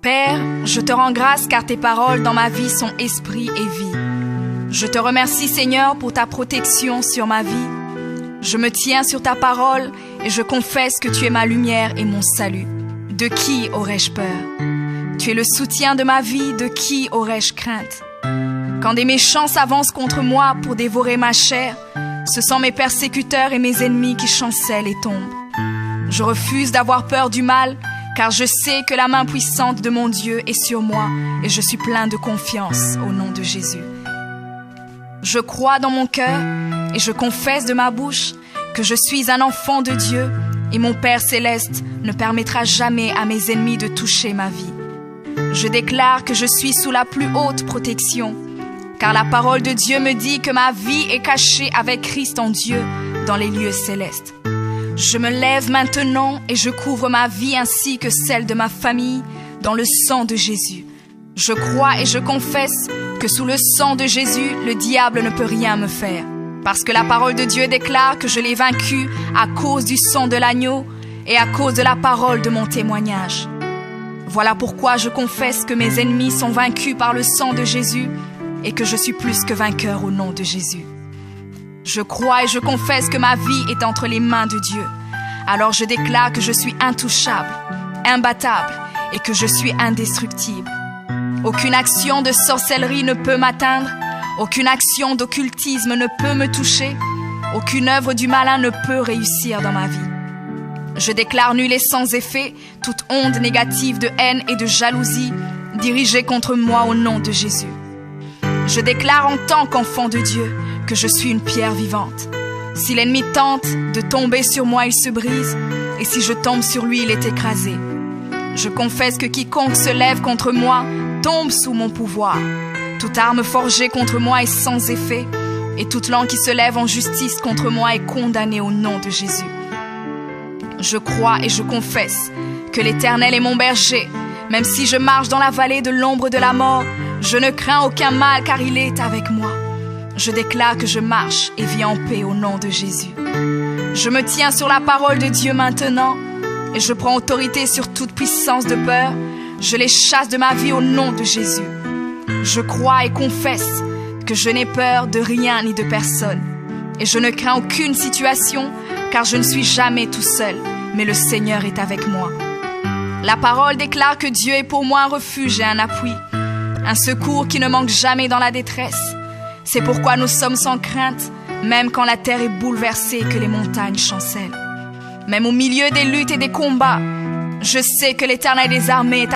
Père, je te rends grâce car tes paroles dans ma vie sont esprit et vie. Je te remercie Seigneur pour ta protection sur ma vie. Je me tiens sur ta parole et je confesse que tu es ma lumière et mon salut. De qui aurais-je peur? Tu es le soutien de ma vie, de qui aurais-je crainte? Quand des méchants s'avancent contre moi pour dévorer ma chair, ce sont mes persécuteurs et mes ennemis qui chancellent et tombent. Je refuse d'avoir peur du mal, car je sais que la main puissante de mon Dieu est sur moi et je suis plein de confiance au nom de Jésus. Je crois dans mon cœur et je confesse de ma bouche que je suis un enfant de Dieu et mon Père céleste ne permettra jamais à mes ennemis de toucher ma vie. Je déclare que je suis sous la plus haute protection, car la parole de Dieu me dit que ma vie est cachée avec Christ en Dieu dans les lieux célestes. Je me lève maintenant et je couvre ma vie ainsi que celle de ma famille dans le sang de Jésus. Je crois et je confesse que sous le sang de Jésus, le diable ne peut rien me faire, parce que la parole de Dieu déclare que je l'ai vaincu à cause du sang de l'agneau et à cause de la parole de mon témoignage. Voilà pourquoi je confesse que mes ennemis sont vaincus par le sang de Jésus et que je suis plus que vainqueur au nom de Jésus. Je crois et je confesse que ma vie est entre les mains de Dieu. Alors je déclare que je suis intouchable, imbattable et que je suis indestructible. Aucune action de sorcellerie ne peut m'atteindre, aucune action d'occultisme ne peut me toucher, aucune œuvre du malin ne peut réussir dans ma vie. Je déclare nul et sans effet toute onde négative de haine et de jalousie dirigée contre moi au nom de Jésus. Je déclare en tant qu'enfant de Dieu que je suis une pierre vivante. Si l'ennemi tente de tomber sur moi, il se brise, et si je tombe sur lui, il est écrasé. Je confesse que quiconque se lève contre moi tombe sous mon pouvoir. Toute arme forgée contre moi est sans effet, et toute langue qui se lève en justice contre moi est condamnée au nom de Jésus. Je crois et je confesse que l'Éternel est mon berger. Même si je marche dans la vallée de l'ombre de la mort, je ne crains aucun mal car il est avec moi. Je déclare que je marche et vis en paix au nom de Jésus. Je me tiens sur la parole de Dieu maintenant et je prends autorité sur toute puissance de peur. Je les chasse de ma vie au nom de Jésus. Je crois et confesse que je n'ai peur de rien ni de personne. Et je ne crains aucune situation car je ne suis jamais tout seul, mais le Seigneur est avec moi. La parole déclare que Dieu est pour moi un refuge et un appui, un secours qui ne manque jamais dans la détresse. C'est pourquoi nous sommes sans crainte, même quand la terre est bouleversée et que les montagnes chancellent. Même au milieu des luttes et des combats, je sais que l'Éternel des armées est